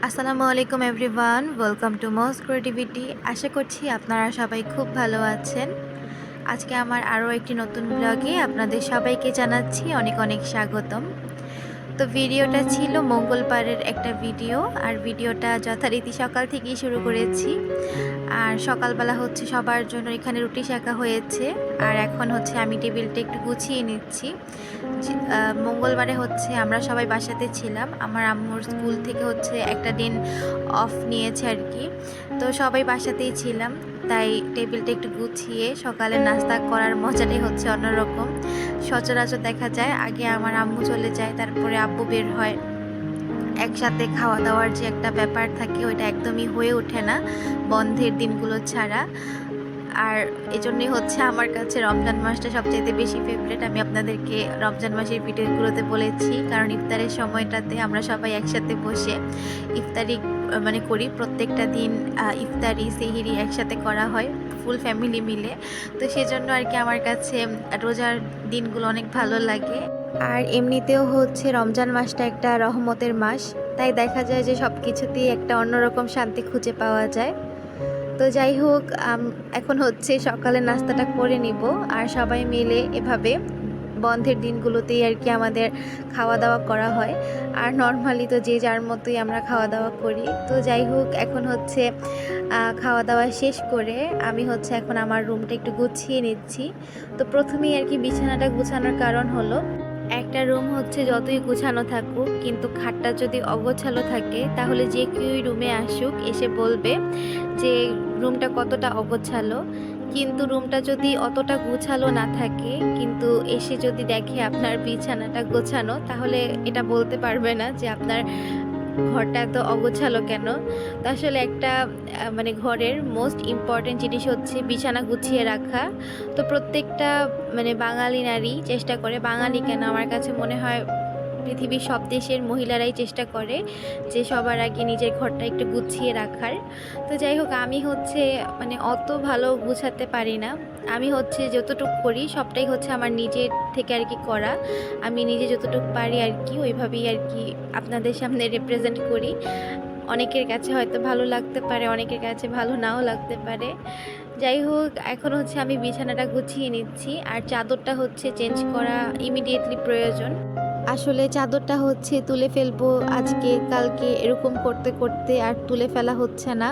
আসসালামু আলাইকুম everyone, welcome to মস ক্রিয়েটিভিটি। আশা করছি আপনারা সবাই খুব ভালো আছেন। আজকে আমার আরও একটি নতুন ব্লগে আপনাদের সবাইকে জানাচ্ছি অনেক অনেক স্বাগতম। তো ভিডিওটা ছিল মঙ্গলবারের একটা ভিডিও, আর ভিডিওটা যথারীতি সকাল থেকেই শুরু করেছি। আর সকালবেলা হচ্ছে সবার জন্য এখানে রুটি শাকা হয়েছে, আর এখন হচ্ছে আমি টেবিলটা একটু গুছিয়ে নিচ্ছি। মঙ্গলবারে হচ্ছে আমরা সবাই বাসাতে ছিলাম, আমার আম্মুর স্কুল থেকে হচ্ছে একটা দিন অফ নিয়েছে আর কি। তো সবাই বাসাতেই ছিলাম, তাই টেবিলটা একটু গুছিয়ে সকালে নাস্তা করার মজাটাই হচ্ছে অন্যরকম। সচরাচর দেখা যায় আগে আমার আম্মু চলে যায়, তারপরে আব্বু বের হয়, একসাথে খাওয়া দাওয়ার যে একটা ব্যাপার থাকে ওইটা একদমই হয়ে ওঠে না বন্ধের দিনগুলো ছাড়া। আর এজন্যই হচ্ছে আমার কাছে রমজান মাসটা সবচেয়ে বেশি ফেভারিট। আমি আপনাদেরকে রমজান মাসের ভিডিওগুলোতে বলেছি, কারণ ইফতারের সময়টাতে আমরা সবাই একসাথে বসে ইফতারি করি। প্রত্যেকটা দিন ইফতারি সেহরি একসাথে করা হয় ফুল ফ্যামিলি মিলে। তো সেজন্য আর কি আমার কাছে রোজার দিনগুলো অনেক ভালো লাগে। আর এমনিতেও হচ্ছে রমজান মাসটা একটা রহমতের মাস, তাই দেখা যায় যে সব কিছুতেই একটা অন্যরকম শান্তি খুঁজে পাওয়া যায়। তো যাই হোক, এখন হচ্ছে সকালে নাস্তাটা করে নিব, আর সবাই মিলে এভাবে বন্ধের দিনগুলোতেই আর কি আমাদের খাওয়া দাওয়া করা হয়। আর নর্মালি তো যে যার মতোই আমরা খাওয়া দাওয়া করি। তো যাই হোক, এখন হচ্ছে খাওয়া দাওয়া শেষ করে আমি হচ্ছে এখন আমার রুমটা একটু গুছিয়ে নিচ্ছি। তো প্রথমেই আর কি বিছানাটা গুছানোর কারণ হলো, একটা রুম হচ্ছে যতই গুছানো থাকুক, কিন্তু খাটটা যদি অগোছালো থাকে তাহলে যে কেউই রুমে আসুক এসে বলবে যে রুমটা কতটা অগোছালো। কিন্তু রুমটা যদি অতটা গোছালো না থাকে, কিন্তু এসে যদি দেখে আপনার বিছানাটা গোছানো, তাহলে এটা বলতে পারবে না যে আপনার ঘরটা এত অগোছালো কেন। তো আসলে একটা ঘরের মোস্ট ইম্পর্টেন্ট জিনিস হচ্ছে বিছানা গুছিয়ে রাখা। তো প্রত্যেকটা বাঙালি নারী চেষ্টা করে, বাঙালি কেন আমার কাছে মনে হয় পৃথিবীর সব দেশের মহিলারাই চেষ্টা করে যে সবার আগে নিজের ঘরটা একটু গুছিয়ে রাখার। তো যাই হোক, আমি হচ্ছে অত ভালো গুছাতে পারি না। আমি হচ্ছে যতটুকু করি সবটাই হচ্ছে আমার নিজের থেকে আর কি করা। আমি নিজে যতটুকু পারি আর কি ওইভাবেই আর কি আপনাদের সামনে রিপ্রেজেন্ট করি। অনেকের কাছে হয়তো ভালো লাগতে পারে, অনেকের কাছে ভালো নাও লাগতে পারে। যাই হোক, এখন হচ্ছে আমি বিছানাটা গুছিয়ে নিচ্ছি, আর চাদরটা হচ্ছে চেঞ্জ করা ইমিডিয়েটলি প্রয়োজন। আসলে চাদরটা হচ্ছে তুলে ফেলবো আজকে কালকে এরকম করতে করতে আর তুলে ফেলা হচ্ছে না,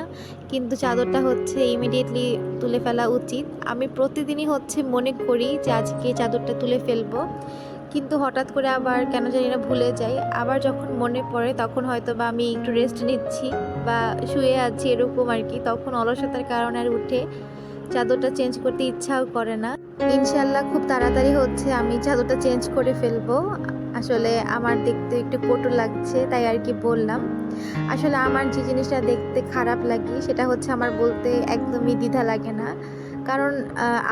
কিন্তু চাদরটা হচ্ছে ইমিডিয়েটলি তুলে ফেলা উচিত। আমি প্রতিদিনই হচ্ছে মনে করি যে আজকে চাদরটা তুলে ফেলবো, কিন্তু হঠাৎ করে আবার কেন জানি না ভুলে যাই। আবার যখন মনে পড়ে তখন হয়তো বা আমি একটু রেস্ট নিচ্ছি বা শুয়ে আছি এরকম আর কি, তখন অলসতার কারণে আর উঠে চাদরটা চেঞ্জ করতে ইচ্ছাও করে না। ইনশাল্লাহ খুব তাড়াতাড়ি হচ্ছে আমি চাদরটা চেঞ্জ করে ফেলবো। আসলে আমার দেখতে একটু কটু লাগছে তাই আর কি বললাম। আসলে আমার যে জিনিসটা দেখতে খারাপ লাগে সেটা হচ্ছে আমার বলতে একদমই দ্বিধা লাগে না, কারণ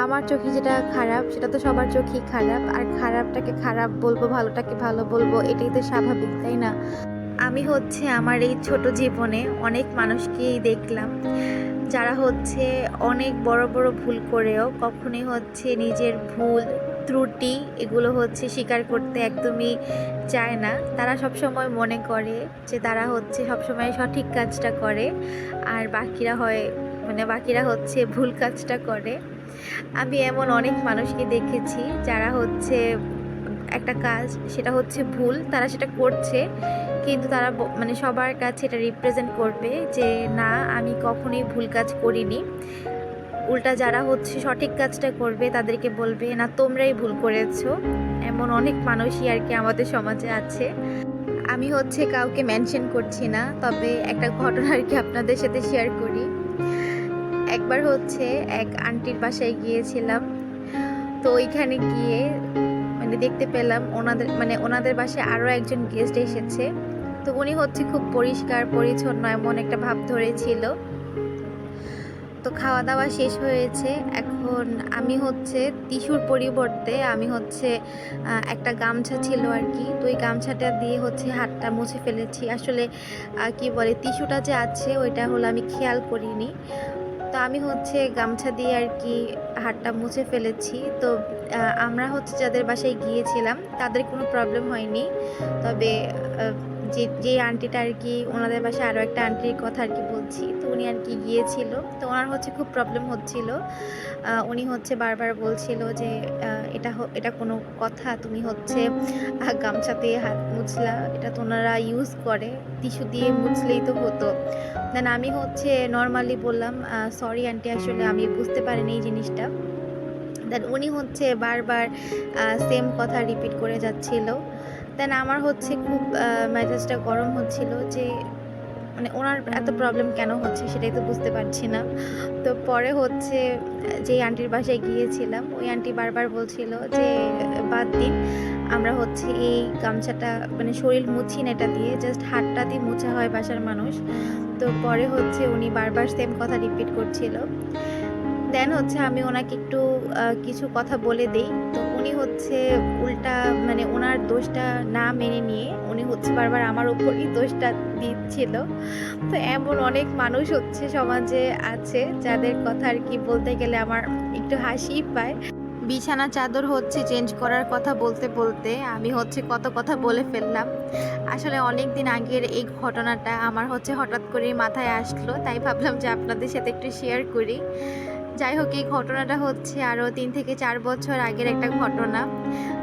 আমার চোখে যেটা খারাপ সেটা তো সবার চোখেই খারাপ, আর খারাপটাকে খারাপ বলবো, ভালোটাকে ভালো বলবো, এটাই তো স্বাভাবিক, তাই না? আমি হচ্ছে আমার এই ছোট জীবনে অনেক মানুষকেই দেখলাম যারা হচ্ছে অনেক বড় বড় ভুল করেও কখনোই হচ্ছে নিজের ভুল ত্রুটি এগুলো হচ্ছে স্বীকার করতে একদমই চায় না। তারা সবসময় মনে করে যে তারা হচ্ছে সবসময় সঠিক কাজটা করে, আর বাকিরা হচ্ছে ভুল কাজটা করে। আমি এমন অনেক মানুষকে দেখেছি যারা হচ্ছে একটা কাজ সেটা হচ্ছে ভুল, তারা সেটা করছে, কিন্তু তারা সবার কাছে এটা রিপ্রেজেন্ট করবে যে না, আমি কখনোই ভুল কাজ করিনি। উল্টা যারা হচ্ছে সঠিক কাজটা করবে তাদেরকে বলবে না, তোমরাই ভুল করেছো। এমন অনেক মানুষই আর কি আমাদের সমাজে আছে। আমি হচ্ছে কাউকে মেনশন করছি না, তবে একটা ঘটনা আর কি আপনাদের সাথে শেয়ার করি। একবার হচ্ছে এক আন্টির বাসায় গিয়েছিলাম। তো ওইখানে গিয়ে দেখতে পেলাম ওনাদের বাসায় আরও একজন গেস্ট এসেছে। তো উনি হচ্ছে খুব পরিষ্কার পরিচ্ছন্ন এমন একটা ভাব ধরেছিল। তো খাওয়া দাওয়া শেষ হয়েছে, এখন আমি হচ্ছে টিস্যুর পরিবর্তে আমি হচ্ছে একটা গামছা ছিল আর কি, তো ওই গামছাটা দিয়ে হচ্ছে হাতটা মুছে ফেলেছি। আসলে কি বলে, টিস্যুটা যে আছে ওইটা হলো আমি খেয়াল করিনি। তো আমি হচ্ছে গামছা দিয়ে আর কি হাতটা মুছে ফেলেছি। তো আমরা হচ্ছে যাদের বাসায় গিয়েছিলাম তাদের কোনো প্রবলেম হয়নি, তবে যে আন্টিটা আর কি ওনাদের বাসায় আরও একটা আন্টির কথা আর কি বলছি, তো উনি আর কি গিয়েছিল, তো ওনার হচ্ছে খুব প্রবলেম হচ্ছিল। উনি হচ্ছে বারবার বলছিল যে এটা কোনো কথা, তুমি হচ্ছে গামছা দিয়ে হাত মুছলা, এটা তো ওনারা ইউজ করে, টিস্যু দিয়ে মুছলেই তো হতো। দেন আমি হচ্ছে নর্মালি বললাম সরি আন্টি, আসলে আমি বুঝতে পারিনি এই জিনিসটা। দেন উনি হচ্ছে বারবার সেম কথা রিপিট করে যাচ্ছিল। দেন আমার হচ্ছে খুব মেজাজটা গরম হচ্ছিল যে মানে ওনার এত প্রবলেম কেন হচ্ছে সেটাই তো বুঝতে পারছি না। তো পরে হচ্ছে যেই আন্টির বাসায় গিয়েছিলাম ওই আন্টি বারবার বলছিল যে বাদ দিন, আমরা হচ্ছে এই গামছাটা মানে শরীর মুছি না, এটা দিয়ে জাস্ট হাতটা দিয়ে মুছা হয় বাসার মানুষ। তো পরে হচ্ছে উনি বারবার সেম কথা রিপিট করছিল। দেন হচ্ছে আমি ওনাকে একটু কিছু কথা বলে দেই, তো উনি হচ্ছে উল্টা মানে ওনার দোষটা না মেনে নিয়ে উনি হচ্ছে বারবার আমার উপরই দোষটা দিচ্ছিল। তো এমন অনেক মানুষ হচ্ছে সমাজে আছে যাদের কথা আর কি বলতে গেলে আমার একটু হাসিই পায়। বিছানা চাদর হচ্ছে চেঞ্জ করার কথা বলতে বলতে আমি হচ্ছে কত কথা বলে ফেললাম। আসলে অনেক দিন আগের এই ঘটনাটা আমার হচ্ছে হঠাৎ করেই মাথায় আসলো, তাই ভাবলাম যে আপনাদের সাথে একটু শেয়ার করি। যাই হোক, এই ঘটনাটা হচ্ছে আরও 3 থেকে 4 বছর আগের একটা ঘটনা।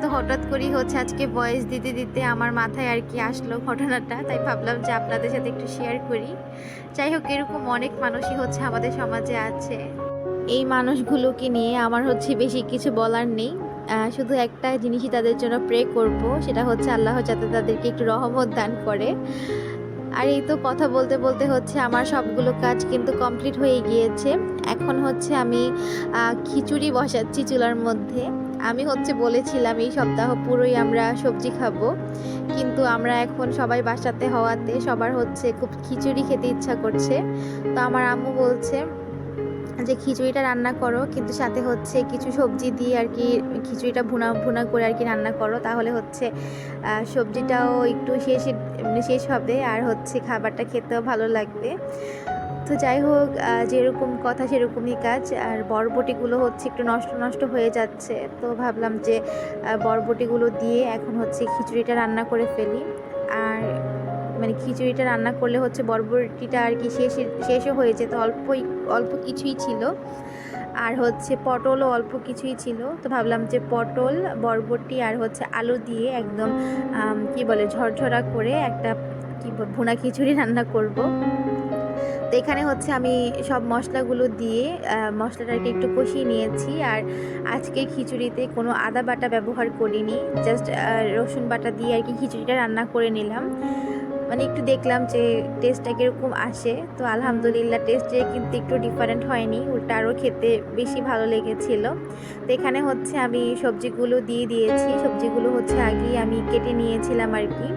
তো হঠাৎ করেই হচ্ছে আজকে ভয়েস দিতে দিতে আমার মাথায় আর কি আসলো ঘটনাটা, তাই ভাবলাম যে আপনাদের সাথে একটু শেয়ার করি। যাই হোক, এরকম অনেক মানুষই হচ্ছে আমাদের সমাজে আছে। এই মানুষগুলোকে নিয়ে আমার হচ্ছে বেশি কিছু বলার নেই। শুধু একটা জিনিসই তাদের জন্য প্রে করব, সেটা হচ্ছে আল্লাহ যাতে তাদেরকে একটু রহমত দান করে। আর এই তো কথা বলতে বলতে হচ্ছে আমার সবগুলো কাজ কিন্তু কমপ্লিট হয়ে গিয়েছে। এখন হচ্ছে আমি খিচুড়ি বসাচ্ছি চুলার মধ্যে। আমি হচ্ছে বলেছিলাম এই সপ্তাহ পুরোই আমরা সবজি খাবো, কিন্তু আমরা এখন সবাই বাসাতে হওয়াতে সবার হচ্ছে খুব খিচুড়ি খেতে ইচ্ছা করছে। তো আমার আম্মু বলছে যে খিচুড়িটা রান্না করো, কিন্তু সাথে হচ্ছে কিছু সবজি দিয়ে আর কি খিচুড়িটা ভুনা ভুনা করে আর কি রান্না করো, তাহলে হচ্ছে সবজিটাও একটু শেষ হবে আর হচ্ছে খাবারটা খেতেও ভালো লাগবে। তো যাই হোক, যেরকম কথা সেরকমই কাজ। আর বরবটিগুলো হচ্ছে একটু নষ্ট নষ্ট হয়ে যাচ্ছে, তো ভাবলাম যে বরবটিগুলো দিয়ে এখন হচ্ছে খিচুড়িটা রান্না করে ফেলি। আর মানে খিচুড়িটা রান্না করলে হচ্ছে বরবটিটা আর কি শেষও হয়ে যেত, অল্প কিছুই ছিল। আর হচ্ছে পটলও অল্প কিছুই ছিল, তো ভাবলাম যে পটল, বরবটি আর হচ্ছে আলু দিয়ে একদম কি বলে ঝরঝরা করে একটা ভুনা খিচুড়ি রান্না করব। তো এখানে হচ্ছে আমি সব মশলাগুলো দিয়ে মশলাটাকে একটু কষিয়ে নিয়েছি। আর আজকে খিচুড়িতে কোনো আদা বাটা ব্যবহার করিনি, জাস্ট রসুন বাটা দিয়ে আর কি খিচুড়িটা রান্না করে নিলাম। মানে একটু দেখলাম যে টেস্টটা কীরকম আসে, তো আলহামদুলিল্লাহ টেস্টে কিন্তু একটু ডিফারেন্ট হয়নি, উল্টা আরও খেতে বেশি ভালো লেগেছিল। তো এখানে হচ্ছে আমি সবজিগুলো দিয়ে দিয়েছি, সবজিগুলো হচ্ছে আগেই আমি কেটে নিয়েছিলাম আর কি।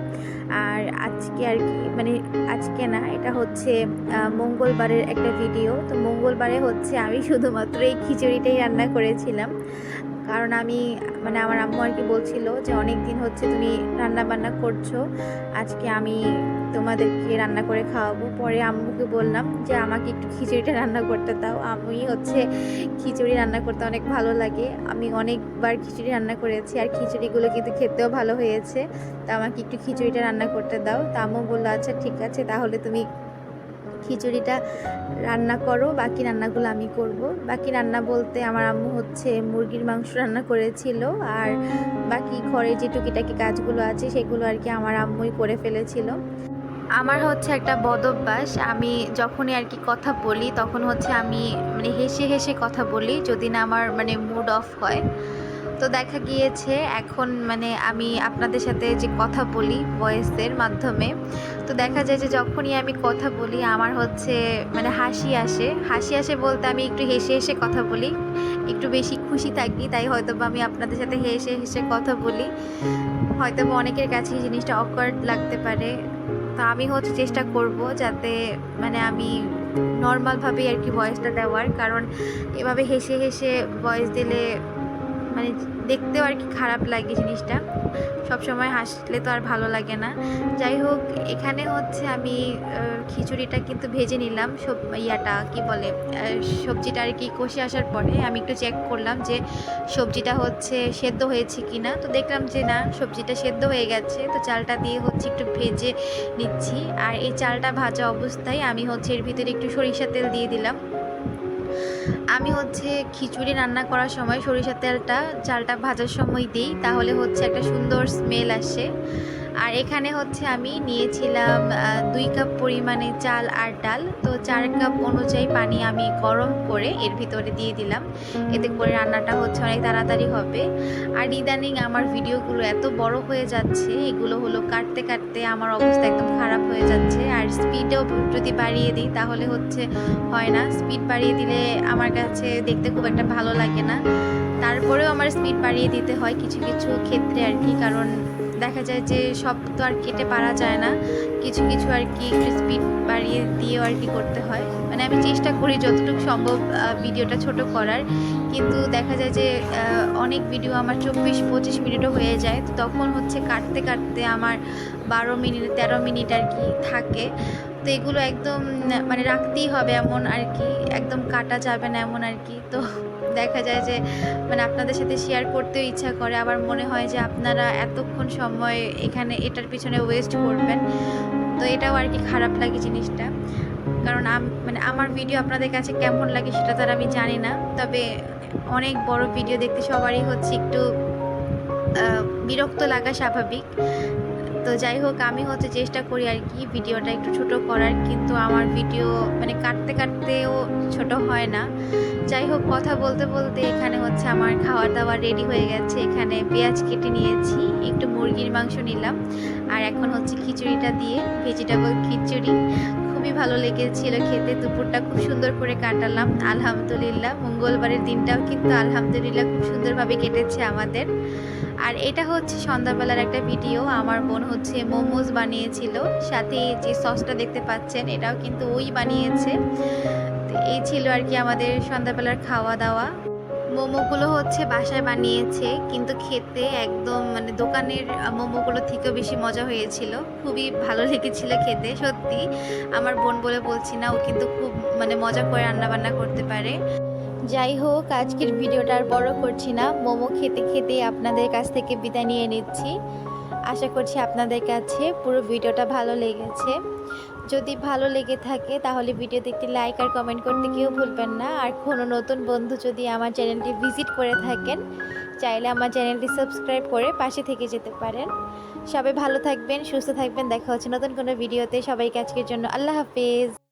আর আজকে আর কি মানে আজকে না, এটা হচ্ছে মঙ্গলবারের একটা ভিডিও। তো মঙ্গলবারে হচ্ছে আমি শুধুমাত্র এই খিচুড়িটাই রান্না করেছিলাম, কারণ আমি মানে আমার আম্মু আর কি বলছিল যে অনেক দিন হচ্ছে তুমি রান্না বান্না করছো, আজকে আমি তোমাদেরকে রান্না করে খাওয়াবো। পরে আম্মুকে বললাম যে আমাকে একটু খিচুড়িটা রান্না করতে দাও, আমি হচ্ছে খিচুড়ি রান্না করতে অনেক ভালো লাগে, আমি অনেকবার খিচুড়ি রান্না করেছি আর খিচুড়িগুলো কিন্তু খেতেও ভালো হয়েছে, তো আমাকে একটু খিচুড়িটা রান্না করতে দাও। তো আম্মু বললো আচ্ছা ঠিক আছে, তাহলে তুমি খিচুড়িটা রান্না করো, বাকি রান্নাগুলো আমি করব। বাকি রান্না বলতে আমার আম্মু হচ্ছে মুরগির মাংস রান্না করেছিল, আর বাকি ঘরে যে টুকিটাকি কাজগুলো আছে সেগুলো আর কি আমার আম্মুই করে ফেলেছিল। আমার হচ্ছে একটা বদ অভ্যাস, আমি যখনই আর কি কথা বলি তখন হচ্ছে আমি মানে হেসে হেসে কথা বলি, যদি না আমার মানে মুড অফ হয়। তো দেখা গিয়েছে এখন মানে আমি আপনাদের সাথে যে কথা বলি ভয়েসের মাধ্যমে, তো দেখা যায় যে যখনই আমি কথা বলি আমার হচ্ছে মানে হাসি আসে বলতে আমি একটু হেসে হেসে কথা বলি, একটু বেশি খুশি থাকি, তাই হয়তো বা আমি আপনাদের সাথে হেসে হেসে কথা বলি। হয়তো বা অনেকের কাছে এই জিনিসটা অকওয়ার্ড লাগতে পারে, তো আমি হচ্ছে চেষ্টা করব যাতে মানে আমি নর্মালভাবেই আর কি ভয়েসটা দেওয়ার, কারণ এভাবে হেসে হেসে ভয়েস দিলে মানে দেখতেও আর কি খারাপ লাগে জিনিসটা। সবসময় হাসলে তো আর ভালো লাগে না। যাই হোক, এখানে হচ্ছে আমি খিচুড়িটা কিন্তু ভেজে নিলাম। কি বলে, সবজিটা আর কি কষে আসার পরে আমি একটু চেক করলাম যে সবজিটা হচ্ছে সেদ্ধ হয়েছে কিনা। তো দেখলাম যে না, সবজিটা সেদ্ধ হয়ে গেছে। তো চালটা দিয়ে হচ্ছে একটু ভেজে নিচ্ছি। আর এই চালটা ভাজা অবস্থায় আমি হচ্ছে এর ভিতরে একটু সরিষার তেল দিয়ে দিলাম। আমি হচ্ছে খিচুড়ি রান্না করার সময় সরিষার তেলটা চালটা ভাজার সময় দিই, তাহলে হচ্ছে একটা সুন্দর স্মেল আসে। আর এখানে হচ্ছে আমি নিয়েছিলাম 2 কাপ পরিমাণে চাল আর ডাল। তো 4 কাপ অনুযায়ী পানি আমি গরম করে এর ভিতরে দিয়ে দিলাম। এতে করে রান্নাটা হচ্ছে অনেক তাড়াতাড়ি হবে। আর ইদানিং আমার ভিডিওগুলো এত বড় হয়ে যাচ্ছে, এগুলো হলো কাটতে কাটতে আমার অবস্থা একদম খারাপ হয়ে যাচ্ছে। আর স্পিডও যদি বাড়িয়ে দিই তাহলে হচ্ছে হয় না। স্পিড বাড়িয়ে দিলে আমার কাছে দেখতে খুব একটা ভালো লাগে না। তারপরেও আমার স্পিড বাড়িয়ে দিতে হয় কিছু কিছু ক্ষেত্রে আর কি, কারণ দেখা যায় যে সব তো আর কেটে পারা যায় না। কিছু কিছু আর কি একটু স্পিড বাড়িয়ে দিয়েও আর কি করতে হয়। মানে আমি চেষ্টা করি যতটুকু সম্ভব ভিডিওটা ছোট করার, কিন্তু দেখা যায় যে অনেক ভিডিও আমার 24-25 মিনিটও হয়ে যায়। তো তখন হচ্ছে কাটতে কাটতে আমার 12 মিনিট 13 মিনিট আর কি থাকে। তো এগুলো একদম মানে রাখতেই হবে এমন আর কি, একদম কাটা যাবে না এমন আর কি। তো দেখা যায় যে মানে আপনাদের সাথে শেয়ার করতেও ইচ্ছা করে, আবার মনে হয় যে আপনারা এতক্ষণ সময় এখানে এটার পিছনে ওয়েস্ট করবেন। তো এটাও আর কি খারাপ লাগে জিনিসটা, কারণ মানে আমার ভিডিও আপনাদের কাছে কেমন লাগে সেটা তো আর আমি জানি না। তবে অনেক বড় ভিডিও দেখতে সবারই হচ্ছে একটু বিরক্ত লাগা স্বাভাবিক। তো যাই হোক, আমি হচ্ছে চেষ্টা করি আর কি ভিডিওটা একটু ছোট করার, কিন্তু আমার ভিডিও মানে কাটতে কাটতেও ছোট হয় না। যাই হোক, কথা বলতে বলতে এখানে হচ্ছে আমার খাওয়া দাওয়া রেডি হয়ে গেছে। এখানে পেঁয়াজ কেটে নিয়েছি, একটু মুরগির মাংস নিলাম, আর এখন হচ্ছে খিচুড়িটা দিয়ে ভেজিটেবল খিচুড়ি। খুবই ভালো লেগেছিল খেতে। দুপুরটা খুব সুন্দর করে কাটালাম আলহামদুলিল্লাহ। মঙ্গলবারের দিনটাও কিন্তু আলহামদুলিল্লাহ খুব সুন্দরভাবে কেটেছে আমাদের। আর এটা হচ্ছে সন্ধ্যাবেলার একটা ভিডিও। আমার বোন হচ্ছে মোমোজ বানিয়েছিল, সাথে যে সসটা দেখতে পাচ্ছেন এটাও কিন্তু ওই বানিয়েছে। তো এই ছিল আর কি আমাদের সন্ধ্যাবেলার খাওয়া দাওয়া। মোমোগুলো হচ্ছে বাসায় বানিয়েছে, কিন্তু খেতে একদম মানে দোকানের মোমোগুলো থেকেও বেশি মজা হয়েছিল। খুবই ভালো লেগেছিল খেতে, সত্যি। আমার বোন বলে বলছি না, ও কিন্তু খুব মানে মজা করে রান্না বান্না করতে পারে। যাই হোক, আজকের ভিডিওটা আর বড় করছি না। মোমো খেতে খেতে আপনাদের কাছ থেকে বিদায় নিয়ে নিচ্ছি। আশা করছি আপনাদের কাছে পুরো ভিডিওটা ভালো লেগেছে। যদি ভালো লেগে থাকে তাহলে ভিডিওতে একটি লাইক আর কমেন্ট করতে কেউ ভুলবেন না। আর কোনো নতুন বন্ধু যদি আমার চ্যানেলটি ভিজিট করে থাকেন, চাইলে আমার চ্যানেলটি সাবস্ক্রাইব করে পাশে থেকে যেতে পারেন। সবাই ভালো থাকবেন, সুস্থ থাকবেন। দেখা হচ্ছে নতুন কোনো ভিডিওতে। সবাইকে আজকের জন্য আল্লাহ হাফেজ।